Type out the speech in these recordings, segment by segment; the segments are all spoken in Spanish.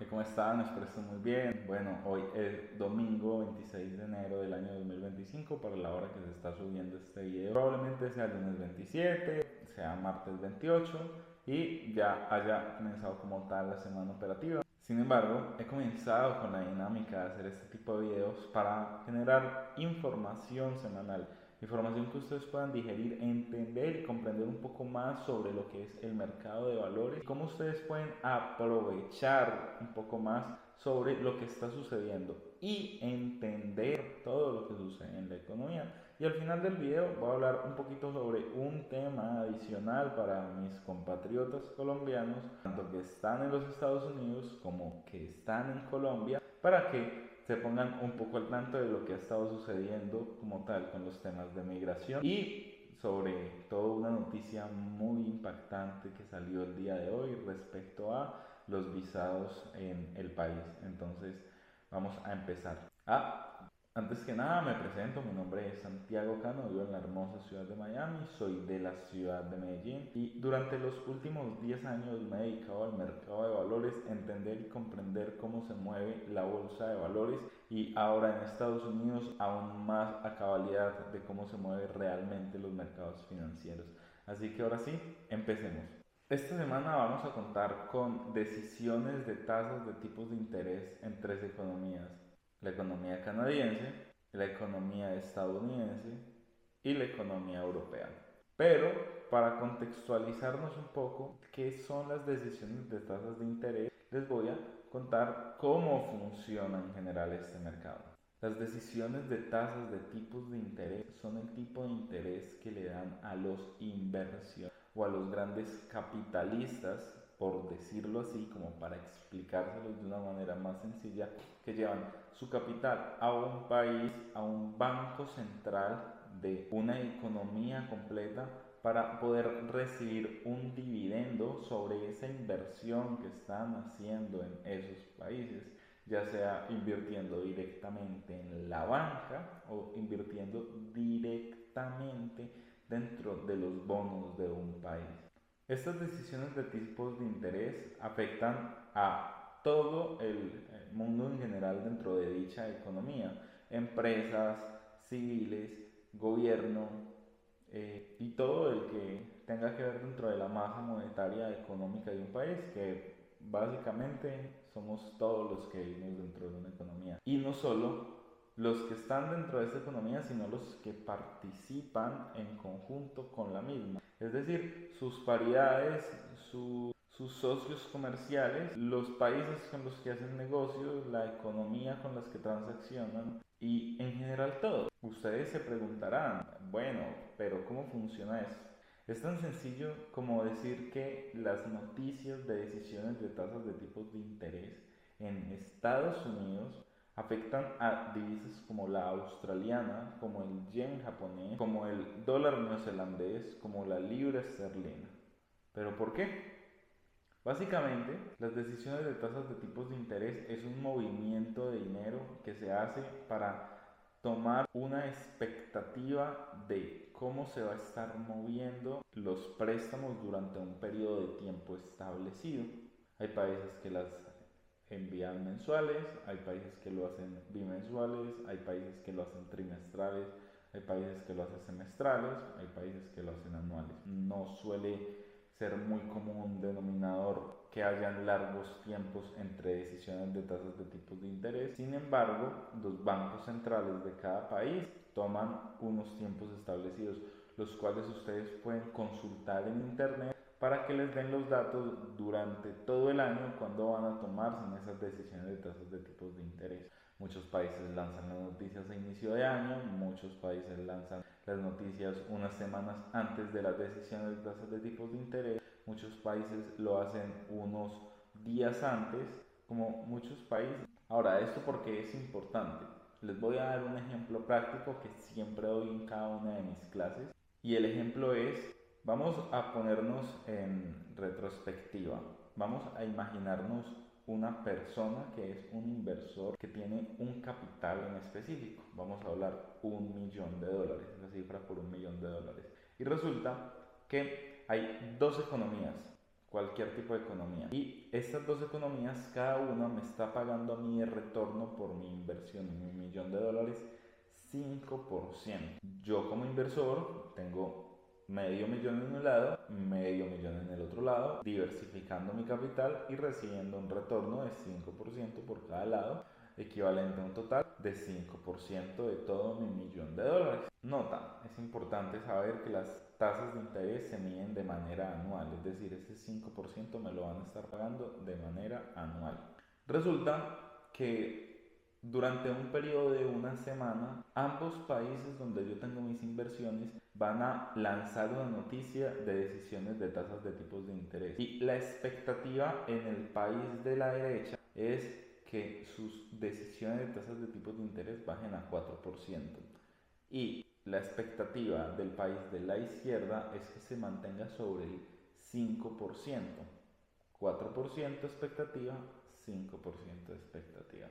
¿Cómo están? Espero que estén muy bien. Bueno, hoy es domingo 26 de enero del año 2025 para la hora que se está subiendo este video. Probablemente sea lunes 27, sea martes 28 y ya haya comenzado como tal la semana operativa. Sin embargo, he comenzado con la dinámica de hacer este tipo de videos para generar información semanal. Información que ustedes puedan digerir, entender y comprender un poco más sobre lo que es el mercado de valores y cómo ustedes pueden aprovechar un poco más sobre lo que está sucediendo y entender todo lo que sucede en la economía. Y al final del video voy a hablar un poquito sobre un tema adicional para mis compatriotas colombianos, tanto que están en los Estados Unidos como que están en Colombia, para que se pongan un poco al tanto de lo que ha estado sucediendo como tal con los temas de migración y sobre todo una noticia muy impactante que salió el día de hoy respecto a los visados en el país. Entonces vamos a empezar. Antes que nada me presento, mi nombre es Santiago Cano, vivo en la hermosa ciudad de Miami, soy de la ciudad de Medellín y durante los últimos 10 años me he dedicado al mercado de valores, entender y comprender cómo se mueve la bolsa de valores y ahora en Estados Unidos aún más a cabalidad de cómo se mueven realmente los mercados financieros. Así que ahora sí, empecemos. Esta semana vamos a contar con decisiones de tasas de tipos de interés en tres economías: la economía canadiense, la economía estadounidense y la economía europea. Pero para contextualizarnos un poco qué son las decisiones de tasas de interés, les voy a contar cómo funciona en general este mercado. Las decisiones de tasas de tipos de interés son el tipo de interés que le dan a los inversionistas o a los grandes capitalistas, por decirlo así, como para explicárselos de una manera más sencilla, que llevan su capital a un país, a un banco central de una economía completa, para poder recibir un dividendo sobre esa inversión que están haciendo en esos países, ya sea invirtiendo directamente en la banca o invirtiendo directamente dentro de los bonos de un país. Estas decisiones de tipos de interés afectan a todo el mundo en general dentro de dicha economía: empresas, civiles, gobierno, y todo el que tenga que ver dentro de la masa monetaria económica de un país, que básicamente somos todos los que vivimos dentro de una economía. Y no solo los que están dentro de esta economía, sino los que participan en conjunto con la misma. Es decir, sus paridades, sus socios comerciales, los países con los que hacen negocios, la economía con las que transaccionan y en general todo. Ustedes se preguntarán, bueno, pero ¿cómo funciona eso? Es tan sencillo como decir que las noticias de decisiones de tasas de tipos de interés en Estados Unidos afectan a divisas como la australiana, como el yen japonés, como el dólar neozelandés, como la libra esterlina. ¿Pero por qué? Básicamente, las decisiones de tasas de tipos de interés es un movimiento de dinero que se hace para tomar una expectativa de cómo se va a estar moviendo los préstamos durante un periodo de tiempo establecido. Hay países que las envían mensuales, hay países que lo hacen bimensuales, hay países que lo hacen trimestrales, hay países que lo hacen semestrales, hay países que lo hacen anuales. No suele ser muy común un denominador que hayan largos tiempos entre decisiones de tasas de tipos de interés. Sin embargo, los bancos centrales de cada país toman unos tiempos establecidos, los cuales ustedes pueden consultar en internet para que les den los datos durante todo el año cuando van a tomarse en esas decisiones de tasas de tipos de interés. Muchos países lanzan las noticias a inicio de año, muchos países lanzan las noticias unas semanas antes de las decisiones de tasas de tipos de interés, muchos países lo hacen unos días antes, como muchos países. Ahora, ¿esto por qué es importante? Les voy a dar un ejemplo práctico que siempre doy en cada una de mis clases, y el ejemplo es: vamos a ponernos en retrospectiva, vamos a imaginarnos una persona que es un inversor que tiene un capital en específico. Vamos a hablar $1.000.000, esa cifra por $1.000.000. Y resulta que hay dos economías. cualquier tipo de economía. Y estas dos economías, cada una me está pagando a mí de retorno por mi inversión en $1.000.000, 5%. Yo como inversor tengo medio millón en un lado, medio millón en el otro lado, diversificando mi capital y recibiendo un retorno de 5% por cada lado, equivalente a un total de 5% de todo mi $1.000.000. Nota, es importante saber que las tasas de interés se miden de manera anual, es decir, ese 5% me lo van a estar pagando de manera anual. Resulta que durante un periodo de una semana, ambos países donde yo tengo mis inversiones van a lanzar una noticia de decisiones de tasas de tipos de interés. Y la expectativa en el país de la derecha es que sus decisiones de tasas de tipos de interés bajen a 4%. Y la expectativa del país de la izquierda es que se mantenga sobre el 5%. 4% expectativa, 5% expectativa.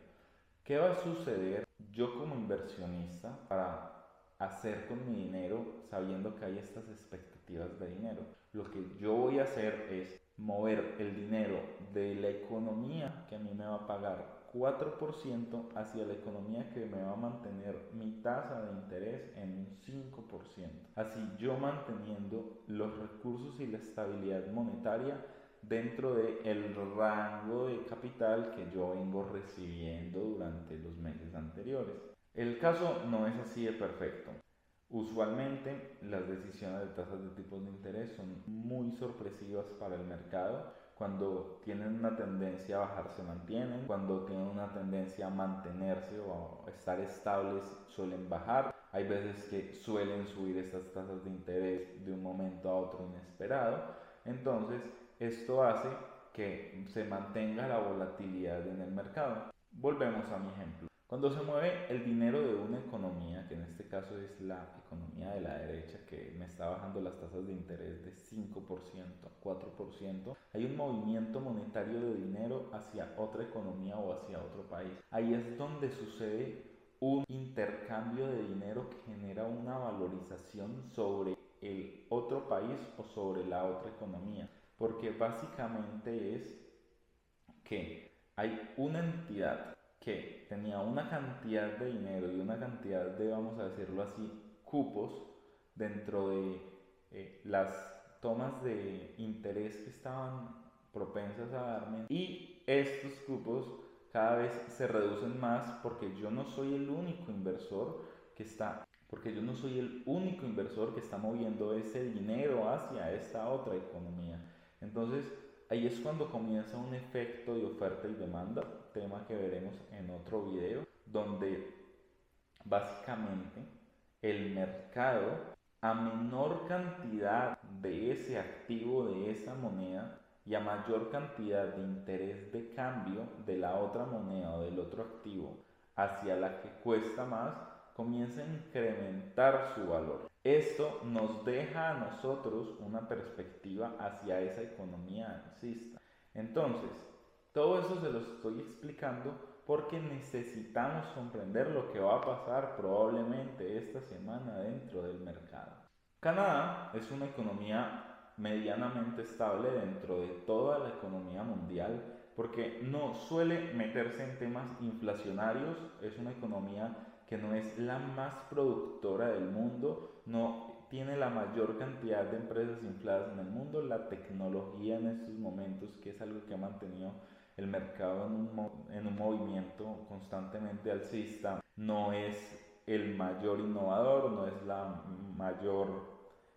¿Qué va a suceder yo como inversionista para hacer con mi dinero sabiendo que hay estas expectativas de dinero? Lo que yo voy a hacer es mover el dinero de la economía que a mí me va a pagar 4% hacia la economía que me va a mantener mi tasa de interés en un 5%. Así yo manteniendo los recursos y la estabilidad monetaria dentro del rango de capital que yo vengo recibiendo durante los meses anteriores. El caso no es así de perfecto. Usualmente las decisiones de tasas de tipos de interés son muy sorpresivas para el mercado. Cuando tienen una tendencia a bajar se mantienen, cuando tienen una tendencia a mantenerse o a estar estables suelen bajar. Hay veces que suelen subir estas tasas de interés de un momento a otro inesperado. Entonces esto hace que se mantenga la volatilidad en el mercado. Volvemos a mi ejemplo. Cuando se mueve el dinero de una economía, que en este caso es la economía de la derecha, que me está bajando las tasas de interés de 5% a 4%, hay un movimiento monetario de dinero hacia otra economía o hacia otro país. Ahí es donde sucede un intercambio de dinero que genera una valorización sobre el otro país o sobre la otra economía. Porque básicamente es que hay una entidad que tenía una cantidad de dinero y una cantidad de, vamos a decirlo así, cupos dentro de las tomas de interés que estaban propensas a darme, y estos cupos cada vez se reducen más porque yo no soy el único inversor que está moviendo ese dinero hacia esta otra economía. Entonces, ahí es cuando comienza un efecto de oferta y demanda, tema que veremos en otro video, donde básicamente el mercado, a menor cantidad de ese activo, de esa moneda, y a mayor cantidad de interés de cambio de la otra moneda o del otro activo hacia la que cuesta más, comienza a incrementar su valor. Esto nos deja a nosotros una perspectiva hacia esa economía alcista. Entonces, todo eso se lo estoy explicando porque necesitamos comprender lo que va a pasar probablemente esta semana dentro del mercado. Canadá es una economía medianamente estable dentro de toda la economía mundial porque no suele meterse en temas inflacionarios, es una economía que no es la más productora del mundo, no tiene la mayor cantidad de empresas infladas en el mundo. La tecnología en estos momentos, que es algo que ha mantenido el mercado en un movimiento constantemente alcista, no es el mayor innovador, no es la mayor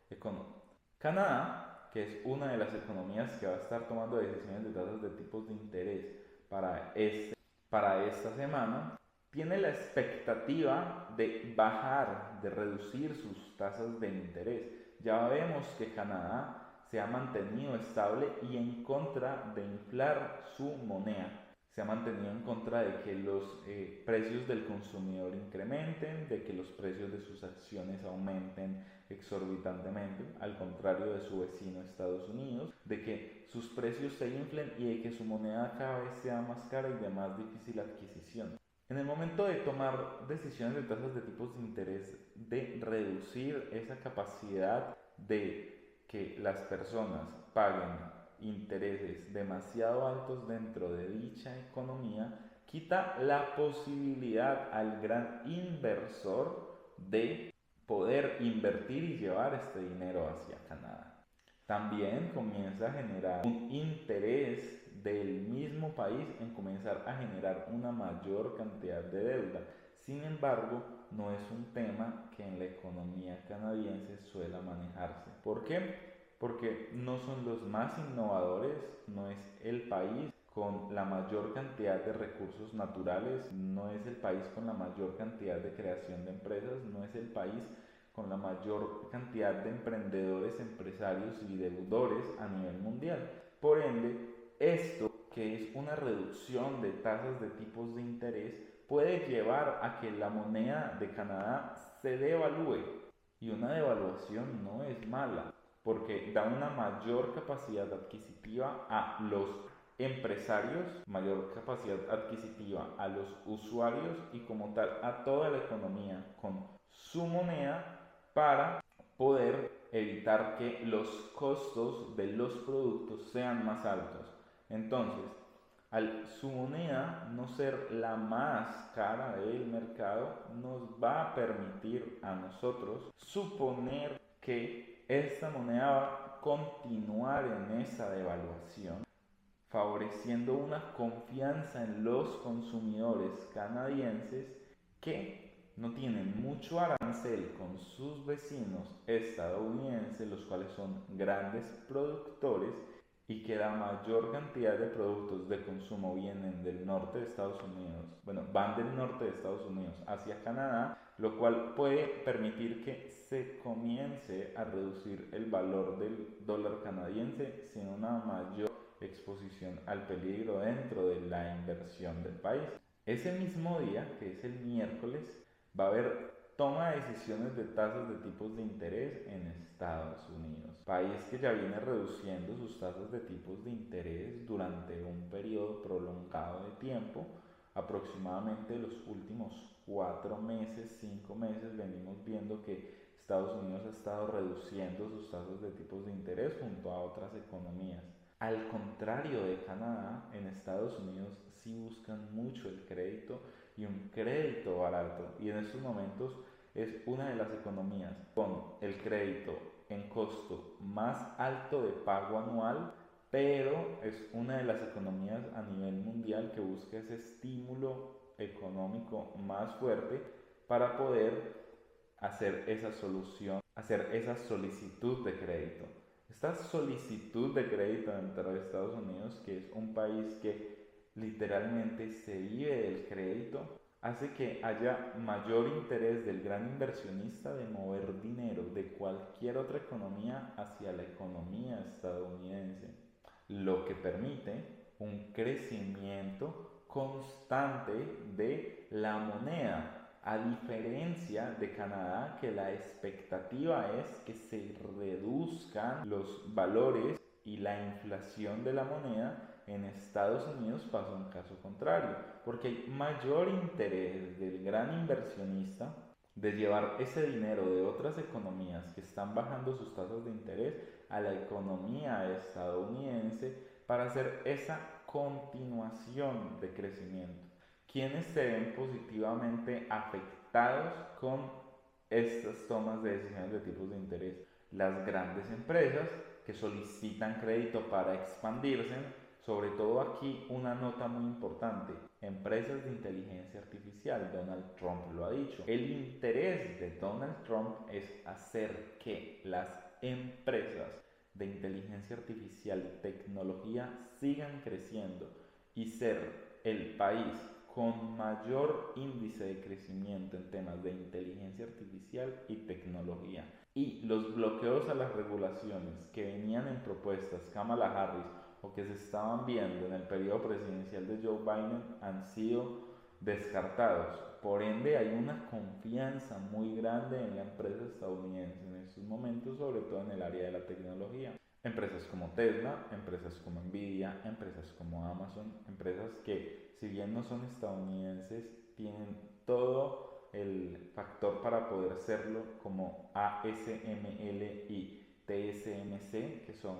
economía. Canadá, que es una de las economías que va a estar tomando decisiones de tasas de tipos de interés para esta semana, tiene la expectativa de bajar, de reducir sus tasas de interés. Ya vemos que Canadá se ha mantenido estable y en contra de inflar su moneda. Se ha mantenido en contra de que los precios del consumidor incrementen, de que los precios de sus acciones aumenten exorbitantemente, al contrario de su vecino Estados Unidos, de que sus precios se inflen y de que su moneda cada vez sea más cara y de más difícil adquisición. En el momento de tomar decisiones de tasas de tipos de interés, de reducir esa capacidad de que las personas paguen intereses demasiado altos dentro de dicha economía, quita la posibilidad al gran inversor de poder invertir y llevar este dinero hacia Canadá. También comienza a generar un interés del mismo país en comenzar a generar una mayor cantidad de deuda. Sin embargo, no es un tema que en la economía canadiense suele manejarse. ¿Por qué? Porque no son los más innovadores, no es el país con la mayor cantidad de recursos naturales, no es el país con la mayor cantidad de creación de empresas, no es el país con la mayor cantidad de emprendedores, empresarios y deudores a nivel mundial. Por ende, esto, que es una reducción de tasas de tipos de interés, puede llevar a que la moneda de Canadá se devalúe. Y una devaluación no es mala, porque da una mayor capacidad adquisitiva a los empresarios, mayor capacidad adquisitiva a los usuarios y como tal a toda la economía con su moneda para poder evitar que los costos de los productos sean más altos. Entonces, al su moneda no ser la más cara del mercado, nos va a permitir a nosotros suponer que esta moneda va a continuar en esa devaluación, favoreciendo una confianza en los consumidores canadienses que no tienen mucho arancel con sus vecinos estadounidenses, los cuales son grandes productores y que la mayor cantidad de productos de consumo vienen del norte de Estados Unidos, bueno, van del norte de Estados Unidos hacia Canadá, lo cual puede permitir que se comience a reducir el valor del dólar canadiense sin una mayor exposición al peligro dentro de la inversión del país. Ese mismo día, que es el miércoles, va a haber toma de decisiones de tasas de tipos de interés en Estados Unidos, país que ya viene reduciendo sus tasas de tipos de interés durante un periodo prolongado de tiempo, aproximadamente los últimos 4 meses, 5 meses, venimos viendo que Estados Unidos ha estado reduciendo sus tasas de tipos de interés junto a otras economías. Al contrario de Canadá, en Estados Unidos sí buscan mucho el crédito y un crédito barato, y en estos momentos es una de las economías con el crédito en costo más alto de pago anual, pero es una de las economías a nivel mundial que busca ese estímulo económico más fuerte para poder hacer esa solución, hacer esa solicitud de crédito. Esta solicitud de crédito dentro de Estados Unidos, que es un país que literalmente se vive del crédito, hace que haya mayor interés del gran inversionista de mover dinero de cualquier otra economía hacia la economía estadounidense, lo que permite un crecimiento constante de la moneda. A diferencia de Canadá, que la expectativa es que se reduzcan los valores y la inflación de la moneda, en Estados Unidos pasa un caso contrario, porque hay mayor interés del gran inversionista de llevar ese dinero de otras economías que están bajando sus tasas de interés a la economía estadounidense para hacer esa continuación de crecimiento. ¿Quiénes se ven positivamente afectados con estas tomas de decisiones de tipos de interés? Las grandes empresas que solicitan crédito para expandirse, sobre todo aquí una nota muy importante, empresas de inteligencia artificial, Donald Trump lo ha dicho. El interés de Donald Trump es hacer que las empresas de inteligencia artificial y tecnología sigan creciendo y ser el país con mayor índice de crecimiento en temas de inteligencia artificial y tecnología. Y los bloqueos a las regulaciones que venían en propuestas Kamala Harris o que se estaban viendo en el periodo presidencial de Joe Biden han sido descartados. Por ende, hay una confianza muy grande en la empresa estadounidense en estos momentos, sobre todo en el área de la tecnología. Empresas como Tesla, empresas como Nvidia, empresas como Amazon, empresas que si bien no son estadounidenses, tienen todo el factor para poder serlo, como ASML y TSMC, que son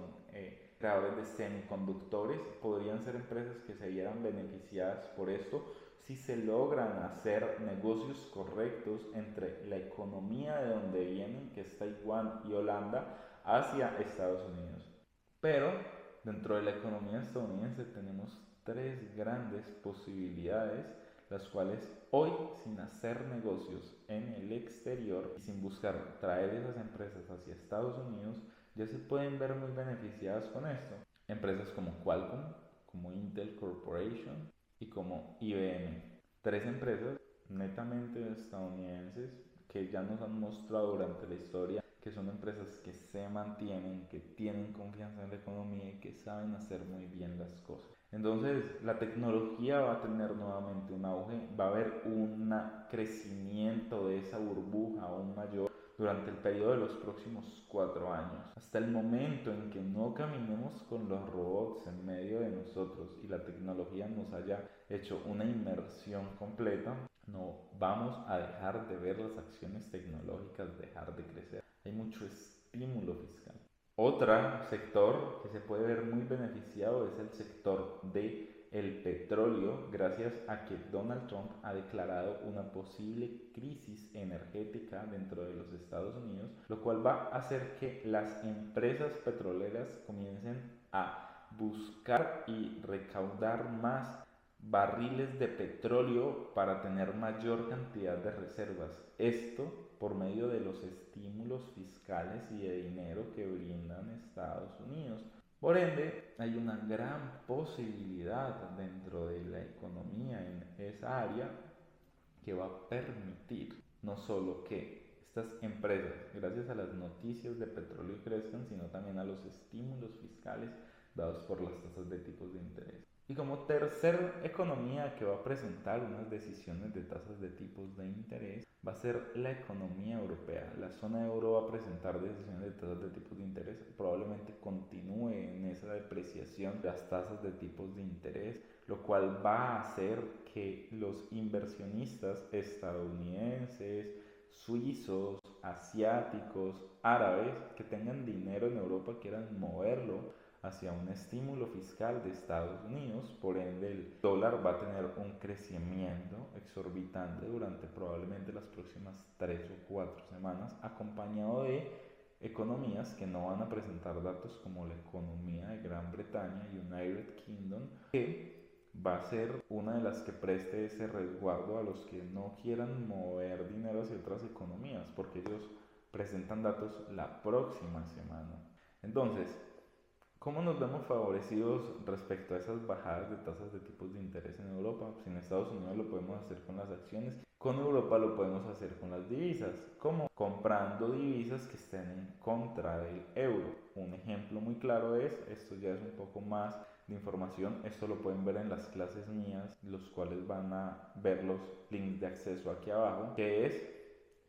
creadores de semiconductores, podrían ser empresas que se vieran beneficiadas por esto si se logran hacer negocios correctos entre la economía de donde vienen, que es Taiwán y Holanda, hacia Estados Unidos. Pero dentro de la economía estadounidense tenemos tres grandes posibilidades, las cuales hoy, sin hacer negocios en el exterior y sin buscar traer esas empresas hacia Estados Unidos, ya se pueden ver muy beneficiadas con esto. Empresas como Qualcomm, como Intel Corporation y como IBM. Tres empresas netamente estadounidenses que ya nos han mostrado durante la historia que son empresas que se mantienen, que tienen confianza en la economía y que saben hacer muy bien las cosas. Entonces, la tecnología va a tener nuevamente un auge, va a haber un crecimiento de esa burbuja aún mayor durante el periodo de los próximos 4 años. Hasta el momento en que no caminemos con los robots en medio de nosotros y la tecnología nos haya hecho una inmersión completa, no vamos a dejar de ver las acciones tecnológicas dejar de crecer. Hay mucho estímulo fiscal. Otro sector que se puede ver muy beneficiado es el sector de el petróleo, gracias a que Donald Trump ha declarado una posible crisis energética dentro de los Estados Unidos, lo cual va a hacer que las empresas petroleras comiencen a buscar y recaudar más barriles de petróleo para tener mayor cantidad de reservas. Esto por medio de los estímulos fiscales y de dinero que brindan Estados Unidos. Por ende, hay una gran posibilidad dentro de la economía en esa área que va a permitir no solo que estas empresas, gracias a las noticias de petróleo crezcan, sino también a los estímulos fiscales dados por las tasas de tipos de interés. Y como tercer economía que va a presentar unas decisiones de tasas de tipos de interés va a ser la economía europea. La zona euro va a presentar decisiones de tasas de tipos de interés, probablemente continúe en esa depreciación de las tasas de tipos de interés, lo cual va a hacer que los inversionistas estadounidenses, suizos, asiáticos, árabes que tengan dinero en Europa quieran moverlo hacia un estímulo fiscal de Estados Unidos, por ende el dólar va a tener un crecimiento exorbitante durante probablemente las próximas 3 o 4 semanas, acompañado de economías que no van a presentar datos como la economía de Gran Bretaña, United Kingdom, que va a ser una de las que preste ese resguardo a los que no quieran mover dinero hacia otras economías, porque ellos presentan datos la próxima semana. Entonces, ¿cómo nos vemos favorecidos respecto a esas bajadas de tasas de tipos de interés en Europa? Pues en Estados Unidos lo podemos hacer con las acciones, con Europa lo podemos hacer con las divisas. ¿Cómo? Comprando divisas que estén en contra del euro. Un ejemplo muy claro es, esto ya es un poco más de información, esto lo pueden ver en las clases mías, los cuales van a ver los links de acceso aquí abajo, que es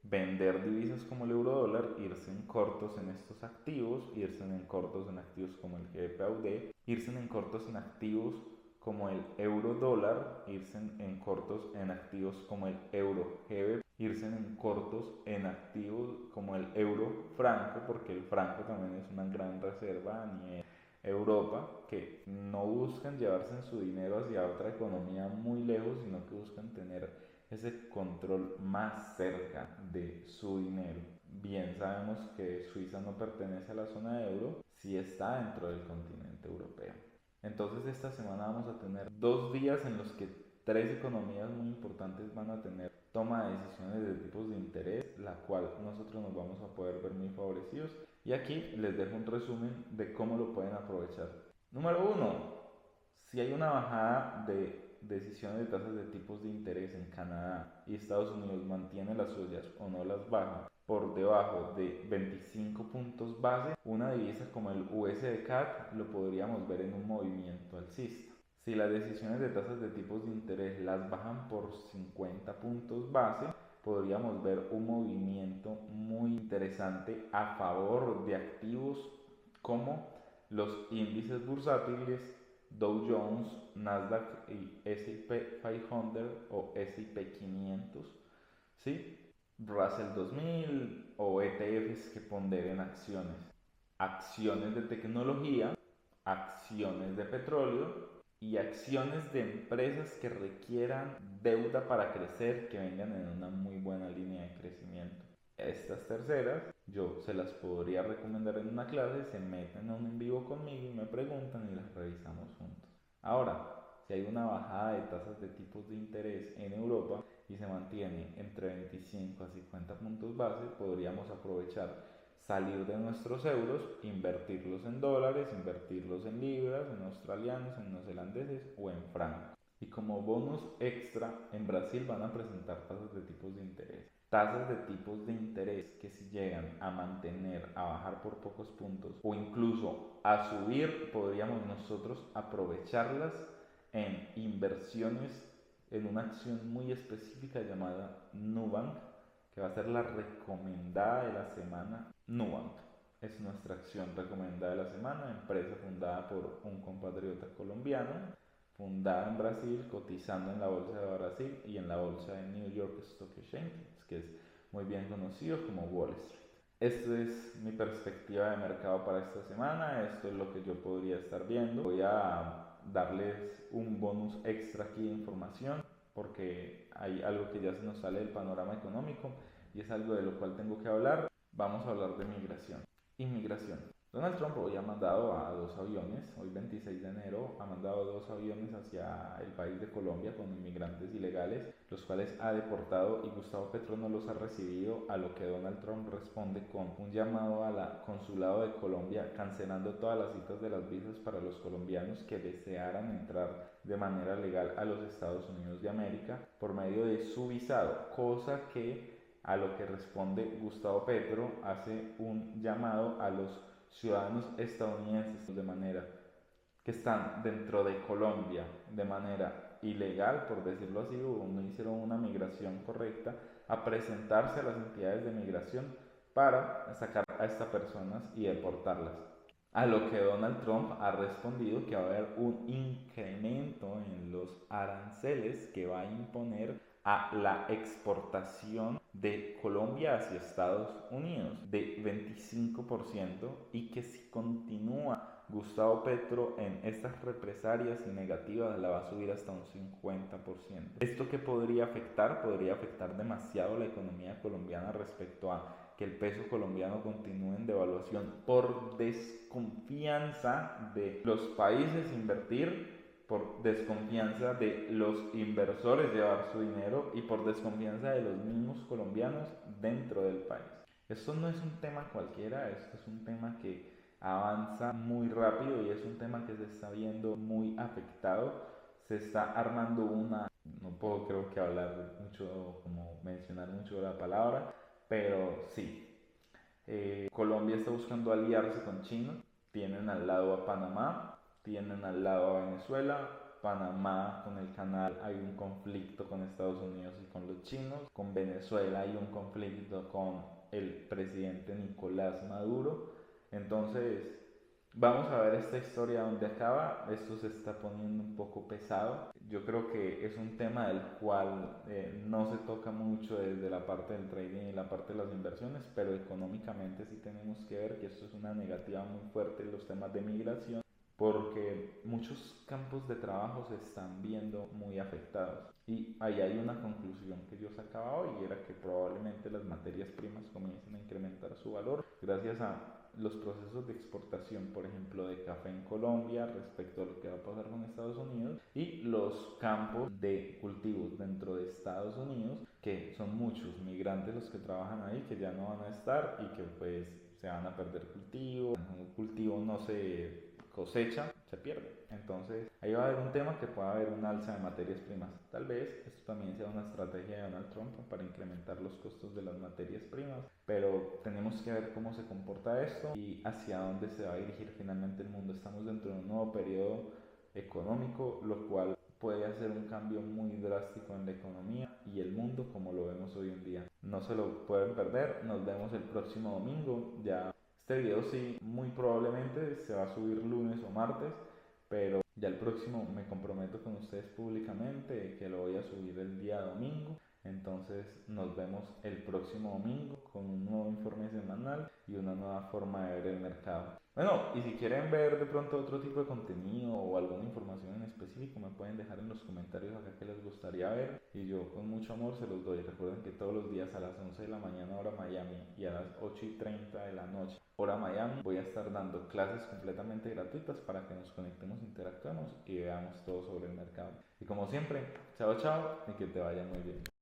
vender divisas como el euro dólar, irse en cortos en estos activos, irse en cortos en activos como el GBP/USD, irse en cortos en activos como el euro dólar, irse en cortos en activos como el euro GB, irse en cortos en activos como el euro franco, porque el franco también es una gran reserva a nivel Europa, que no buscan llevarse en su dinero hacia otra economía muy lejos, sino que buscan tener ese control más cerca de su dinero. Bien sabemos que Suiza no pertenece a la zona de euro, sí está dentro del continente europeo. Entonces esta semana vamos a tener 2 días en los que 3 economías muy importantes van a tener toma de decisiones de tipos de interés, la cual nosotros nos vamos a poder ver muy favorecidos. Y aquí les dejo un resumen de cómo lo pueden aprovechar. Número 1. Si hay una bajada de decisiones de tasas de tipos de interés en Canadá y Estados Unidos mantiene las suyas o no las baja por debajo de 25 puntos base, una divisa como el USD-CAD lo podríamos ver en un movimiento alcista. Si las decisiones de tasas de tipos de interés las bajan por 50 puntos base, podríamos ver un movimiento muy interesante a favor de activos como los índices bursátiles Dow Jones, Nasdaq y S&P 500 o S&P 500, ¿sí? Russell 2000 o ETFs que ponderen acciones. Acciones de tecnología acciones de petróleo y acciones de empresas que requieran deuda para crecer, que vengan en una muy buena línea de crecimiento. Estas terceras yo se las podría recomendar en una clase, se meten a un en vivo conmigo y me preguntan y las revisamos juntos. Ahora, si hay una bajada de tasas de tipos de interés en Europa y se mantiene entre 25 a 50 puntos base, podríamos aprovechar, salir de nuestros euros, invertirlos en dólares, invertirlos en libras, en australianos, en neozelandeses o en francos. Y como bonus extra, en Brasil van a presentar tasas de tipos de interés. Tasas de tipos de interés que si llegan a mantener, a bajar por pocos puntos o incluso a subir, podríamos nosotros aprovecharlas en inversiones en una acción muy específica llamada Nubank, que va a ser la recomendada de la semana. Nubank es nuestra acción recomendada de la semana, empresa fundada por un compatriota colombiano, fundada en Brasil, cotizando en la bolsa de Brasil y en la bolsa de New York Stock Exchange, que es muy bien conocido como Wall Street. Esta es mi perspectiva de mercado para esta semana, esto es lo que yo podría estar viendo. Voy a darles un bonus extra aquí de información porque hay algo que ya se nos sale del panorama económico y es algo de lo cual tengo que hablar. Vamos a hablar de migración. Inmigración. Donald Trump hoy ha mandado a 2 aviones, hoy 26 de enero, ha mandado 2 aviones hacia el país de Colombia con inmigrantes ilegales, los cuales ha deportado y Gustavo Petro no los ha recibido, a lo que Donald Trump responde con un llamado a la consulado de Colombia cancelando todas las citas de las visas para los colombianos que desearan entrar de manera legal a los Estados Unidos de América por medio de su visado, cosa que a lo que responde Gustavo Petro hace un llamado a los ciudadanos estadounidenses de manera que están dentro de Colombia de manera ilegal, por decirlo así, o no hicieron una migración correcta, a presentarse a las entidades de migración para sacar a estas personas y deportarlas. A lo que Donald Trump ha respondido que va a haber un incremento en los aranceles que va a imponer a la exportación de Colombia hacia Estados Unidos de 25% y que si continúa Gustavo Petro en estas represalias y negativas la va a subir hasta un 50%. ¿Esto qué podría afectar? Podría afectar demasiado la economía colombiana respecto a que el peso colombiano continúe en devaluación por desconfianza de los países invertir, por desconfianza de los inversores llevar su dinero y por desconfianza de los mismos colombianos dentro del país. Esto no es un tema cualquiera, esto es un tema que avanza muy rápido y es un tema que se está viendo muy afectado. Se está armando una, no puedo creo que hablar mucho, como mencionar mucho la palabra, pero sí, Colombia está buscando aliarse con China, tienen al lado a Panamá, tienen al lado a Venezuela. Panamá con el canal hay un conflicto con Estados Unidos y con los chinos. Con Venezuela hay un conflicto con el presidente Nicolás Maduro. Entonces, vamos a ver esta historia donde acaba. Esto se está poniendo un poco pesado. Yo creo que es un tema del cual no se toca mucho desde la parte del trading y la parte de las inversiones, pero económicamente sí tenemos que ver que esto es una negativa muy fuerte en los temas de migración, porque muchos campos de trabajo se están viendo muy afectados. Y ahí hay una conclusión que yo sacaba hoy, y era que probablemente las materias primas comiencen a incrementar su valor gracias a los procesos de exportación, por ejemplo, de café en Colombia respecto a lo que va a pasar con Estados Unidos, y los campos de cultivos dentro de Estados Unidos, que son muchos migrantes los que trabajan ahí, que ya no van a estar y que pues se van a perder cultivos. Un cultivo no se cosecha, se pierde. Entonces ahí va a haber un tema que pueda haber un alza de materias primas. Tal vez esto también sea una estrategia de Donald Trump para incrementar los costos de las materias primas, pero tenemos que ver cómo se comporta esto y hacia dónde se va a dirigir finalmente el mundo. Estamos dentro de un nuevo periodo económico, lo cual puede hacer un cambio muy drástico en la economía y el mundo como lo vemos hoy en día. No se lo pueden perder, nos vemos el próximo domingo. Ya este video sí, muy probablemente se va a subir lunes o martes, pero ya el próximo me comprometo con ustedes públicamente que lo voy a subir el día domingo. Entonces nos vemos el próximo domingo con un nuevo informe semanal y una nueva forma de ver el mercado. Bueno, y si quieren ver de pronto otro tipo de contenido o alguna información en específico, me pueden dejar en los comentarios acá que les gustaría ver y yo con mucho amor se los doy. Recuerden que todos los días a las 11 de la mañana hora Miami y a las 8:30 de la noche hora Miami voy a estar dando clases completamente gratuitas para que nos conectemos, interactuemos y veamos todo sobre el mercado. Y como siempre, chao chao y que te vaya muy bien.